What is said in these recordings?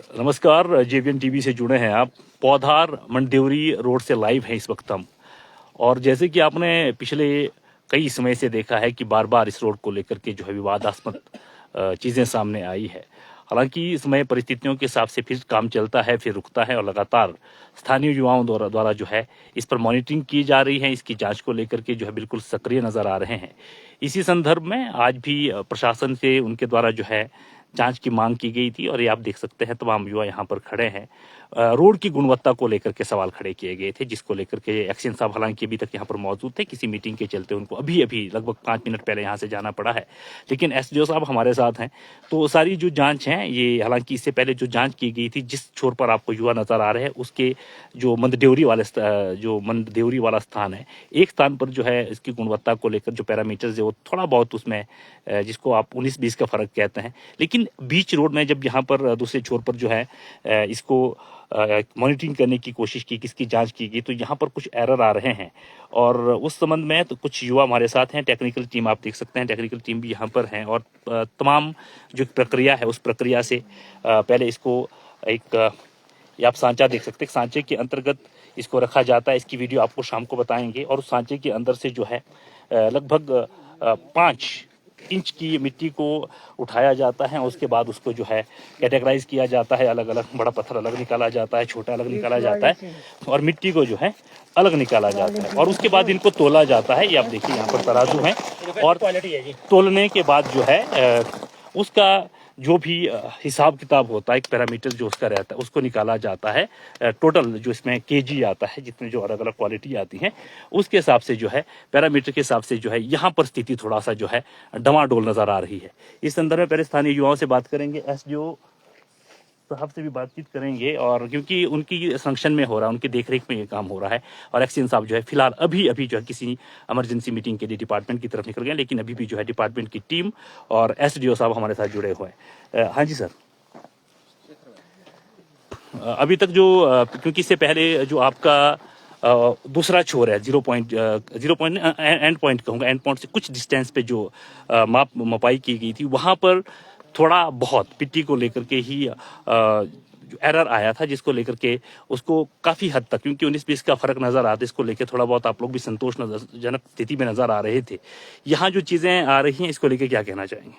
नमस्कार, JVN TV से जुड़े हैं आप। पौधार मंडेवरी रोड से लाइव हैं इस वक्त हम। और जैसे कि आपने पिछले कई समय से देखा है कि बार बार इस रोड को लेकर के जो है विवादास्पद चीज़ें सामने आई है। हालांकि समय परिस्थितियों के हिसाब से फिर काम चलता है, फिर रुकता है और लगातार स्थानीय युवाओं द्वारा जो है इस पर मॉनिटरिंग की जा रही है। इसकी जांच को लेकर के जो है बिल्कुल सक्रिय नज़र आ रहे हैं। इसी संदर्भ में आज भी प्रशासन से उनके द्वारा जो है जांच की मांग की गई थी और ये आप देख सकते हैं तमाम युवा यहाँ पर खड़े हैं। रोड की गुणवत्ता को लेकर के सवाल खड़े किए गए थे, जिसको लेकर के एक्शन साहब हालांकि अभी तक यहाँ पर मौजूद थे। किसी मीटिंग के चलते उनको अभी लगभग 5 मिनट पहले यहाँ से जाना पड़ा है, लेकिन एसडीओ साहब हमारे साथ हैं। तो सारी जो जांच है, ये हालांकि इससे पहले जो जांच की गई थी, जिस छोर पर आपको युवा नजर आ रहे हैं उसके जो मंददेवरी वाला स्थान है, एक स्थान पर जो है इसकी गुणवत्ता को लेकर जो पैरामीटर्स है वो थोड़ा बहुत उसमें जिसको आप 19-20 का फर्क कहते हैं। लेकिन बीच रोड में जब यहाँ पर दूसरे छोर पर जो है इसको मॉनिटरिंग करने की कोशिश की, किसकी जांच की गई, तो यहाँ पर कुछ एरर आ रहे हैं। और उस संबंध में तो कुछ युवा हमारे साथ हैं, टेक्निकल टीम आप देख सकते हैं, टेक्निकल टीम भी यहाँ पर हैं। और तमाम जो प्रक्रिया है उस प्रक्रिया से पहले इसको ये आप सांचा देख सकते हैं, सांचे के अंतर्गत इसको रखा जाता है। इसकी वीडियो आपको शाम को बताएंगे। और उस सांचे के अंदर से जो है लगभग 5 इंच की मिट्टी को उठाया जाता है। उसके बाद उसको जो है कैटेगराइज किया जाता है, अलग अलग, बड़ा पत्थर अलग निकाला जाता है, छोटा अलग निकाला जाता है और मिट्टी को जो है अलग निकाला जाता है। और उसके बाद इनको तोला जाता है। ये आप देखिए यहाँ पर तराजू है और तोलने के बाद जो है उसका जो भी हिसाब किताब होता है, एक पैरामीटर जो उसका रहता है उसको निकाला जाता है। टोटल जो इसमें केजी आता है, जितने जो अलग अलग क्वालिटी आती है उसके हिसाब से जो है पैरामीटर के हिसाब से जो है यहाँ पर स्थिति थोड़ा सा जो है डमाडोल नजर आ रही है। इस संदर्भ में पहले स्थानीय युवाओं से बात करेंगे, एसडीओ साहब से भी बातचीत करेंगे। और क्योंकि उनकी संरक्षण में हो रहा है, उनकी देखरेख में ये काम हो रहा है। और एक्शन साहब जो है फिलहाल अभी जो है किसी इमरजेंसी मीटिंग के लिए डिपार्टमेंट की तरफ निकल गए, लेकिन अभी भी जो है डिपार्टमेंट की टीम और एसडीओ साहब हमारे साथ जुड़े हुए हैं। हाँ जी सर, अभी तक जो क्योंकि इससे पहले जो आपका दूसरा छोर है, 0 पॉइंट एंड पॉइंट कहूँगा, एंड पॉइंट से कुछ डिस्टेंस पे जो मपाई की गई थी, वहाँ पर थोड़ा बहुत मिट्टी को लेकर के ही जो एरर आया था, जिसको लेकर के उसको काफ़ी हद तक, क्योंकि 19-20 का फर्क नज़र आता है, इसको लेकर थोड़ा बहुत आप लोग भी संतोषजनक स्थिति में नज़र आ रहे थे। यहाँ जो चीज़ें आ रही हैं इसको लेकर क्या कहना चाहेंगे?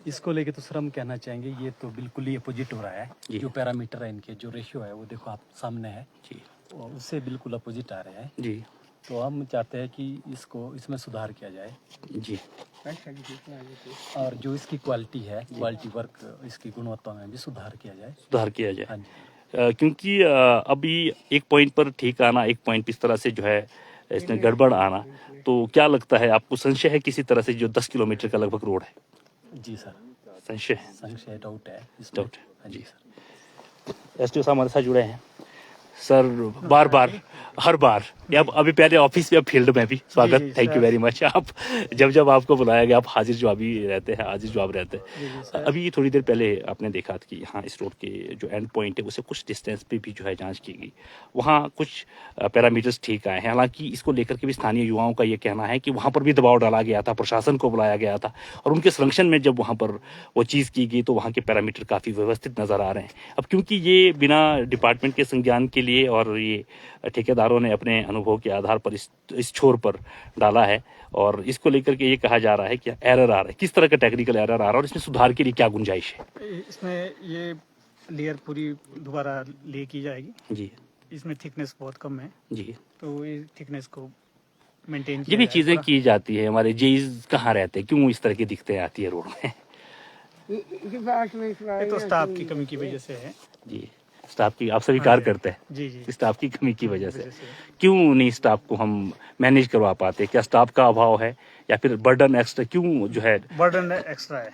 इसको लेके तो सर हम कहना चाहेंगे ये तो बिल्कुल ही अपोजिट हो रहा है। जो पैरामीटर है, इनके जो रेशियो है वो देखो आप सामने है जी, उससे बिल्कुल अपोजिट आ रहे हैं जी। तो हम चाहते हैं कि इसमें सुधार किया जाए जी। और जो इसकी क्वालिटी है, क्वालिटी वर्क, इसकी गुणवत्ता में भी सुधार किया जाए। हाँ जी। क्योंकि अभी एक पॉइंट पर ठीक आना, एक पॉइंट इस तरह से जो है इसमें गड़बड़ आना, तो क्या लगता है आपको, संशय है किसी तरह से जो 10 किलोमीटर का लगभग रोड है? जी सर, संशय डाउट है। हाँ जी सर। एसडीओ साहब हमारे साथ जुड़े हैं सर, हर बार अब अभी पहले ऑफिस में, अब फील्ड में भी स्वागत, थैंक यू वेरी मच। आप जब आपको बुलाया गया आप हाजिर जवाब रहते हैं। अभी थोड़ी देर पहले आपने देखा कि यहाँ इस रोड के जो एंड पॉइंट है उसे कुछ डिस्टेंस पे भी जो है जांच की गई, वहाँ कुछ पैरामीटर्स ठीक आए हैं। हालांकि इसको लेकर के भी स्थानीय युवाओं का ये कहना है कि वहाँ पर भी दबाव डाला गया था, प्रशासन को बुलाया गया था और उनके संरक्षण में जब वहाँ पर वो चीज़ की गई तो वहाँ के पैरामीटर काफ़ी व्यवस्थित नज़र आ रहे हैं। अब क्योंकि ये बिना डिपार्टमेंट के संज्ञान के लिए और ये ठेकेदारों ने अपने अनुभव के आधार पर इस छोर पर डाला है, और इसको लेकर के ये कहा जा रहा है कि एरर आ रहा है, किस तरह का टेक्निकल एरर आ रहा है और इसमें सुधार के लिए क्या गुंजाइश है? इसमें ये लेयर पूरी दोबारा ले की जाएगी जी। इसमें थिकनेस बहुत कम है जी, तो ये थिकनेस को मेंटेन ये भी चीज़ें की जाती है। हमारे जेईज कहाँ रहते हैं, क्यों इस तरह की दिक्कतें आती है रोड में? ये तो स्टाफ की कमी की वजह से है जी। स्टाफ की आप स्वीकार करते हैं जी। स्टाफ की कमी की वजह से क्यों नहीं स्टाफ को हम मैनेज करवा पाते? क्या स्टाफ का अभाव है या फिर बर्डन एक्स्ट्रा, क्यों जो है बर्डन एक्स्ट्रा है?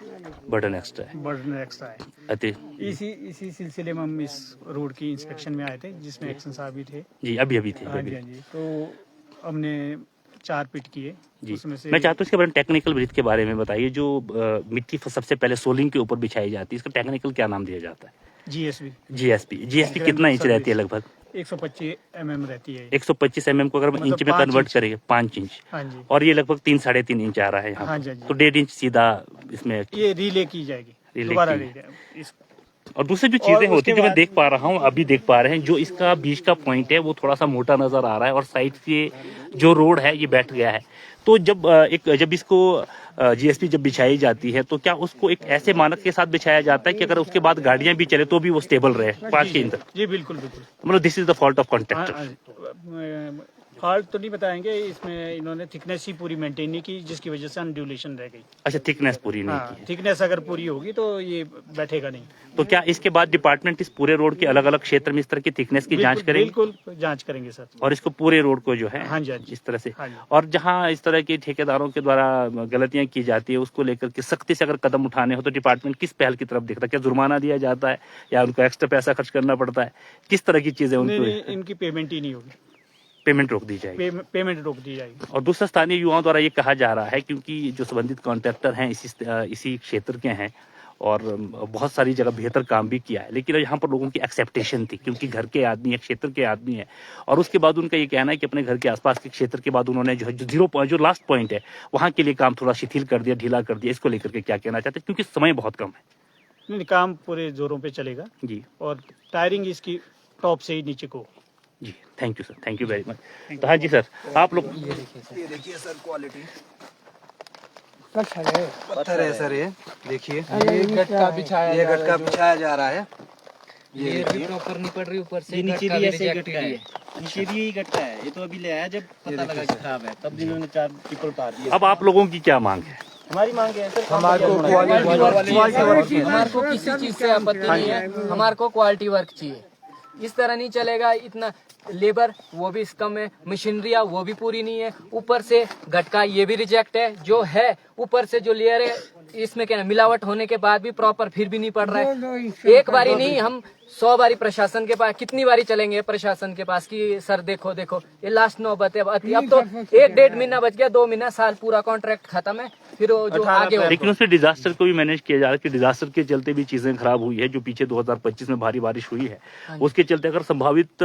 इसी सिलसिले में हम इस रोड की इंस्पेक्शन में आए थे, जिसमें एक्शन साहब भी थे जी, अभी थे। हाँ जी। तो हमने 4 पिट किए जी। मैं चाहता हूँ इसके बारे में टेक्निकल ब्रीथ के बारे में बताइए। जो मिट्टी सबसे पहले सोलिंग के ऊपर बिछाई जाती है, इसका टेक्निकल क्या नाम दिया जाता है? जीएसपी कितना इंच रहती है? लगभग 125 mm रहती है। 125 mm को अगर हम इंच में कन्वर्ट करेंगे 5 इंच, हाँ जी। और ये लगभग 3-3.5 इंच आ रहा है यहाँ। हाँ जी। तो 1.5 इंच सीधा इसमें ये रिले की जाएगी, दोबारा और दूसरी जो चीजें होती है जो मैं देख पा रहा हूँ, अभी देख पा रहे हैं, जो इसका बीच का पॉइंट है वो थोड़ा सा मोटा नजर आ रहा है और साइड से जो रोड है ये बैठ गया है। तो जब इसको जीएसपी जब बिछाई जाती है तो क्या उसको एक ऐसे मानक के साथ बिछाया जाता है कि अगर उसके बाद गाड़ियां भी चले तो भी वो स्टेबल रहे 5 के इंदर? जी बिल्कुल बिल्कुल। मतलब this is the fault of contractor. Fault तो नहीं बताएंगे, इसमें इन्होंने थिकनेस ही पूरी मेंटेन नहीं की जिसकी वजह से अनड्यूलेशन रह गई। अच्छा, थिकनेस पूरी नहीं की है। थिकनेस अगर पूरी होगी तो ये बैठेगा नहीं। तो क्या इसके बाद डिपार्टमेंट इस पूरे रोड के अलग अलग क्षेत्र में इस तरह की थिकनेस की जांच करेंगे? बिल्कुल जांच करेंगे सर। और इसको पूरे रोड को जो है हाँ जी, हाँ जी। इस तरह से, हाँ जी। और जहां इस तरह के ठेकेदारों के द्वारा गलतियां की जाती है उसको लेकर के सख्ती से अगर कदम उठाने हो तो डिपार्टमेंट किस पहल की तरफ देखता है? क्या जुर्माना दिया जाता है या उनको एक्स्ट्रा पैसा खर्च करना पड़ता है? किस तरह की चीजें उनको? इनकी पेमेंट ही नहीं होगी, पेमेंट रोक दी जाएगी। पेमेंट रोक दी जाएगी। और दूसरा, स्थानीय युवाओं द्वारा ये कहा जा रहा है क्योंकि जो संबंधित कॉन्ट्रैक्टर हैं इसी क्षेत्र के हैं और बहुत सारी जगह बेहतर काम भी किया है, लेकिन यहाँ पर लोगों की एक्सेप्टेशन थी क्योंकि घर के आदमी है, क्षेत्र के आदमी है, और उसके बाद उनका ये कहना है कि अपने घर के आसपास के क्षेत्र के बाद उन्होंने जो लास्ट पॉइंट है वहाँ के लिए काम थोड़ा शिथिल कर दिया, ढीला कर दिया। इसको लेकर के क्या कहना चाहते हैं, क्योंकि समय बहुत कम है? नहीं, काम पूरे जोरों पे चलेगा जी, और टायरिंग इसकी टॉप से ही नीचे को। जी, thank you sir, thank you very much. तो हाँ जी सर, आप लोग ये देखिए सर, क्वालिटी पत्थर है सर, ये देखिए, ये गटका बिछाया जा रहा है। ये भी प्रॉपर नहीं पड़ रही, ऊपर से नीचे भी ऐसे गटका है, नीचे भी यही गटका है। ये तो अभी ले आया जब पता लगा कि खराब है, तब इन्होंने 4 ट्रिपल तार दिए। अब आप लोगों की क्या मांग है? हमारी मांग है सर, हमारे को किसी चीज से आपत्ति नहीं है, हमारे को क्वालिटी वर्क चाहिए। इस तरह नहीं चलेगा, इतना लेबर वो भी कम है, मशीनरिया वो भी पूरी नहीं है, ऊपर से गटका ये भी रिजेक्ट है जो है, ऊपर से जो लेयर है इसमें क्या मिलावट होने के बाद भी प्रॉपर फिर भी नहीं पड़ रहा है। एक बारी नहीं, हम 100 बारी प्रशासन के पास, कितनी बारी चलेंगे प्रशासन के पास कि सर देखो देखो, ये लास्ट नौबत है। अब तो 1-1.5 महीना बच गया, 2 महीना, साल पूरा कॉन्ट्रैक्ट खत्म है, फिर वो जो आगे हो। लेकिन उसमें डिजास्टर को भी मैनेज किया जा रहा है कि डिजास्टर के चलते भी चीजें खराब हुई है, जो पीछे 2025 में भारी बारिश हुई है उसके चलते अगर संभावित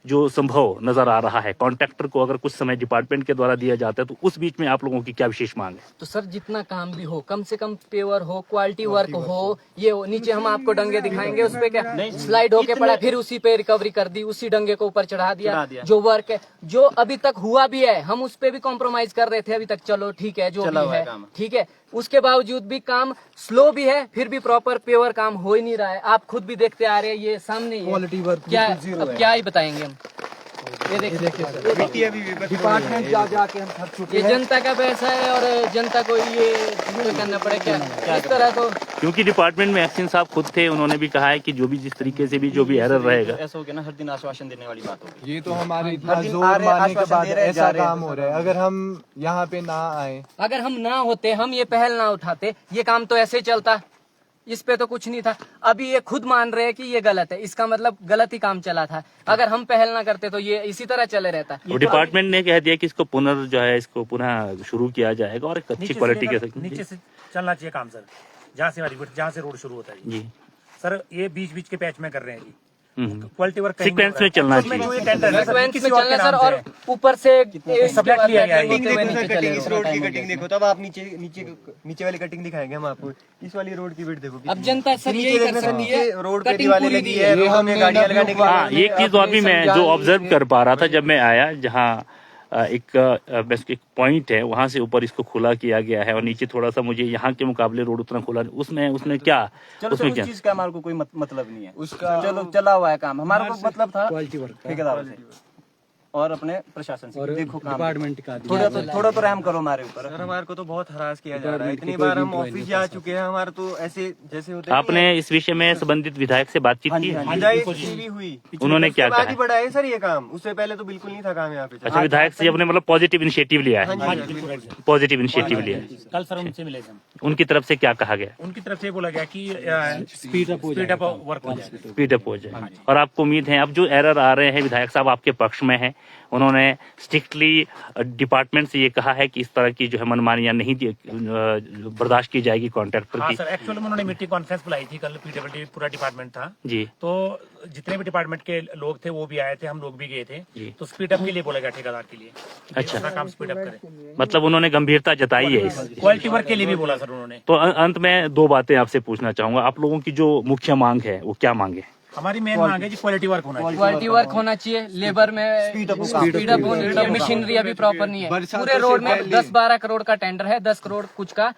जो संभव नजर आ रहा है, कॉन्ट्रैक्टर को अगर कुछ समय डिपार्टमेंट के द्वारा दिया जाता है तो उस बीच में आप लोगों की क्या विशेष मांग है? तो सर जितना काम भी हो, कम से कम पेवर हो, क्वालिटी वर्क हो। ये नीचे हम आपको डंगे दिखाएंगे, उस पे क्या स्लाइड होके पड़ा, फिर उसी पे रिकवरी कर दी, उसी डंगे को ऊपर चढ़ा दिया। जो वर्क है, जो अभी तक हुआ भी है, हम उस पे भी कॉम्प्रोमाइज कर रहे थे अभी तक, चलो ठीक है जो भी है ठीक है, उसके बावजूद भी काम स्लो भी है, फिर भी प्रॉपर पेवर काम हो ही नहीं रहा है। आप खुद भी देखते आ रहे हैं, ये सामने ही है। क्या अब क्या ही बताएंगे हम? ये देखिए डिपार्टमेंट जाके हम थक चुके ये हैं। जनता का पैसा है और जनता को ये करना पड़े क्या इस तरह तो। क्योंकि डिपार्टमेंट में एक्शन साहब खुद थे, उन्होंने भी कहा है कि जो भी जिस तरीके से भी जो भी एरर रहेगा, ऐसा हो गया ना, हर दिन आश्वासन देने वाली बात होगी। ये तो हमारे इतना जोर मारने के बाद ऐसा काम हो रहा है। अगर हम यहाँ पे ना आए, अगर हम ना होते, हम ये पहल ना उठाते, ये काम तो ऐसे ही चलता, इस पे तो कुछ नहीं था। अभी ये खुद मान रहे हैं कि ये गलत है, इसका मतलब गलत ही काम चला था। अगर हम पहल ना करते तो ये इसी तरह चले रहता। और डिपार्टमेंट ने कह दिया कि इसको इसको पुनः शुरू किया जाएगा और एक अच्छी क्वालिटी के साथ नीचे से चलना चाहिए काम सर, जहाँ से रोड शुरू होता है जी सर, ये बीच बीच के पैच में कर रहे हैं जी। क्वालिटी वर्क सीक्वेंस में चलना चाहिए, सर, और ऊपर से सब्जेक्ट लिया गया है। इस रोड की कटिंग देखो, तब आप नीचे वाली कटिंग दिखाएंगे हम आपको। इस वाली रोड की विड्थ देखो, अब जनता सर यही कर सकती है, रोड पे दीवारें लगी है, रोड में गाड़ियां लगाने के लिए। हाँ, एक चीज अभी मैं जो ऑब्जर्व कर पा रहा था जब मैं आया, जहाँ एक पॉइंट है वहां से ऊपर इसको खुला किया गया है और नीचे थोड़ा सा मुझे यहाँ के मुकाबले रोड उतना खुला नहीं। उसमें क्या, उसमें क्या चीज का हमारे को कोई मतलब नहीं है उसका, चलो चला हुआ है काम, हमारा को मतलब था क्वालिटी वर्क ठेकेदारों से और अपने प्रशासन से। देखो काम डिपार्टमेंट का थोड़ा तो रहम करो हमारे ऊपर। सर हमारे को तो बहुत हरास किया जा रहा है, इतनी बार हम ऑफिस जा चुके हैं, हमारे तो ऐसे जैसे होते हैं। आपने इस विषय में संबंधित विधायक से बातचीत की है? भी हुई, उन्होंने क्या बाद ही कहा? बढ़ा है सर ये काम, उससे पहले तो बिल्कुल नहीं था काम यहाँ पे। अच्छा, विधायक से आपने मतलब पॉजिटिव इनिशिएटिव लिया है? पॉजिटिव इनिशिएटिव लिया है। कल सर उनसे मिले थे हम। उनकी तरफ से क्या कहा गया? उनकी तरफ से बोला गया कि स्पीड अप वर्क हो जाए, स्पीड अप हो जाए। और आपको उम्मीद है अब जो एरर आ रहे हैं विधायक साहब आपके पक्ष में है उन्होंने स्ट्रिक्टली डिपार्टमेंट से ये कहा है कि इस तरह की जो है मनमानियां नहीं बर्दाश्त की जाएगी कॉन्ट्रैक्टर हाँ की। सर, एक्चुअली उन्होंने मीटिंग कॉन्फ्रेंस बुलाई थी कल, पीडब्ल्यूडी पूरा डिपार्टमेंट था जी। तो जितने भी डिपार्टमेंट के लोग थे वो भी आए थे, हम लोग भी गए थे जी। तो स्पीड अप के लिए बोला गया ठेकेदार के लिए। अच्छा। अपना काम स्पीड अप करें, मतलब उन्होंने गंभीरता जताई है इस क्वालिटी वर्क के लिए भी बोला सर उन्होंने। तो अंत में दो बातें आपसे पूछना चाहूंगा, आप लोगों की जो मुख्य मांग है वो क्या मांग है? हमारी मेन मांग है जी क्वालिटी वर्क होना चाहिए। क्वालिटी वर्क होना चाहिए, लेबर में स्पीड अप होनी चाहिए, मशीनरी अभी प्रॉपर नहीं है। पूरे रोड में 10-12 करोड़ का टेंडर है, 10 करोड़ कुछ का,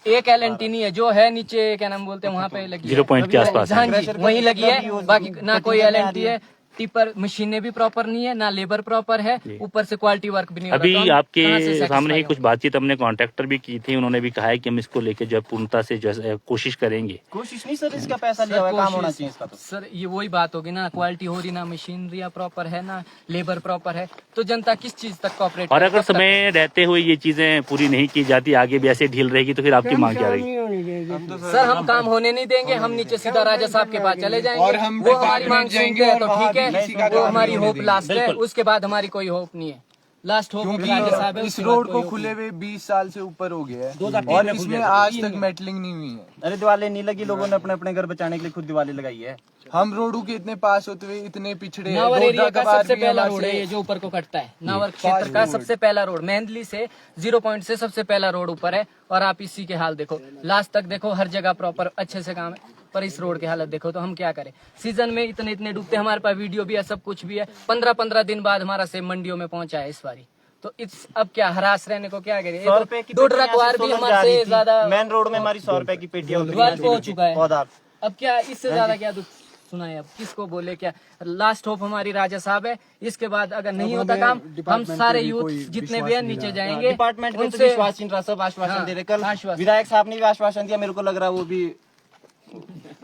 एक LNT नहीं है। जो है नीचे क्या नाम बोलते हैं वहाँ पे लगी 0 पॉइंट के आसपास। हाँ जी, वहीं लगी है, बाकी ना कोई LNT है। टिपर मशीनें भी प्रॉपर नहीं है, ना लेबर प्रॉपर है, ऊपर से क्वालिटी वर्क भी नहीं हो रहा। अभी तो आपके सामने ही कुछ बातचीत हमने कॉन्ट्रैक्टर भी की थी, उन्होंने भी कहा है कि हम इसको लेके जो है पूर्णता से जो है कोशिश करेंगे। कोशिश नहीं सर, इसका पैसा लिया हुआ है, काम होना चाहिए इसका तो। सर ये वही बात होगी ना, क्वालिटी हो रही ना, मशीनरी प्रॉपर है ना, लेबर प्रॉपर है, तो जनता किस चीज तक कॉपरेट। और अगर समय रहते हुए ये चीजें पूरी नहीं की जाती, आगे भी ऐसे ढील रहेगी, तो फिर आपकी मांग क्या रहेगी? सर हम काम होने नहीं देंगे, हम नीचे सीधा राजा साहब के पास चले जाएंगे, वो हमारी मांग सुनते हैं तो ठीक है, वो हमारी होप लास्ट है, उसके बाद हमारी कोई होप नहीं है। लास्ट होप राजा साहब है। इस रोड को खुले हुए 20 साल से ऊपर हो गया है और इसमें आज तक मेटलिंग नहीं हुई है। अरे दिवाली नहीं लगी, लोगों ने अपने अपने घर बचाने के लिए खुद दिवाली लगाई है। हम रोडों के इतने पास होते हुए इतने पिछड़े हैं। नावर एरिया का कबार सबसे भी पहला हमारे रोड है से- ये जो ऊपर को कटता है, नावर क्षेत्र का सबसे पहला रोड, मेहंदली से 0 पॉइंट से सबसे पहला रोड ऊपर है। और आप इसी के हाल देखो, लास्ट तक देखो, हर जगह प्रॉपर अच्छे से काम है, पर इस रोड की हालत देखो तो हम क्या करें। सीजन में इतने डूबते, हमारे पास वीडियो भी है, सब कुछ भी है। 15-15 दिन बाद हमारा सेब मंडियों में पहुंचा है इस बारी, तो इस अब क्या हरास रहने को क्या करें। 100 रुपए की 2 ट्रक वार भी हमारे से ज्यादा मेन रोड में हमारी 100 रुपए की पेटियां हो चुका है। पौधा। अब क्या इससे ज्यादा क्या दुख सुनाए, अब किसको बोले क्या। लास्ट होप हमारी राजा साहब है, इसके बाद अगर नहीं होता काम, हम सारे यूथ जितने भी हैं नीचे जाएंगे। डिपार्टमेंट में तो उनसे विश्वास नहीं रहा, सब आश्वासन दे रहे। कल आश्वासन। विधायक साहब ने भी आश्वासन दिया, मेरे को लग रहा है वो भी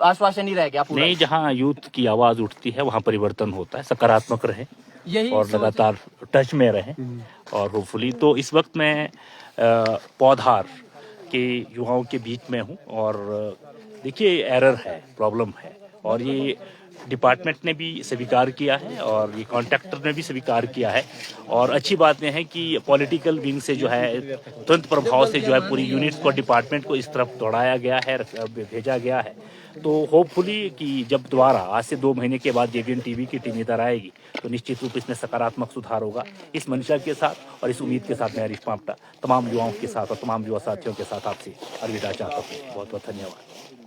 आश्वासन ही रह गया पूरा। नहीं, जहाँ यूथ की आवाज उठती है वहाँ परिवर्तन होता है। सकारात्मक रहे यही और लगातार टच में रहे और होपफुली। तो इस वक्त मैं पौधार के युवाओं के बीच में हूँ और देखिए एरर है, प्रॉब्लम है, और ये डिपार्टमेंट ने भी स्वीकार किया है और ये कॉन्ट्रैक्टर ने भी स्वीकार किया है। और अच्छी बात यह है कि पॉलिटिकल विंग से जो है तुरंत प्रभाव से जो है पूरी यूनिट्स को, डिपार्टमेंट को इस तरफ दौड़ाया गया है, भेजा गया है। तो होपफुली कि जब दोबारा आज से 2 महीने के बाद JVN TV की टीम इधर आएगी तो निश्चित रूप इसमें सकारात्मक सुधार होगा। इस मंशा के साथ और इस उम्मीद के साथ मैं हरीश पांपटा तमाम युवाओं के साथ और तमाम युवा साथियों के साथ आपसे अलविदा चाहता हूँ। बहुत बहुत धन्यवाद।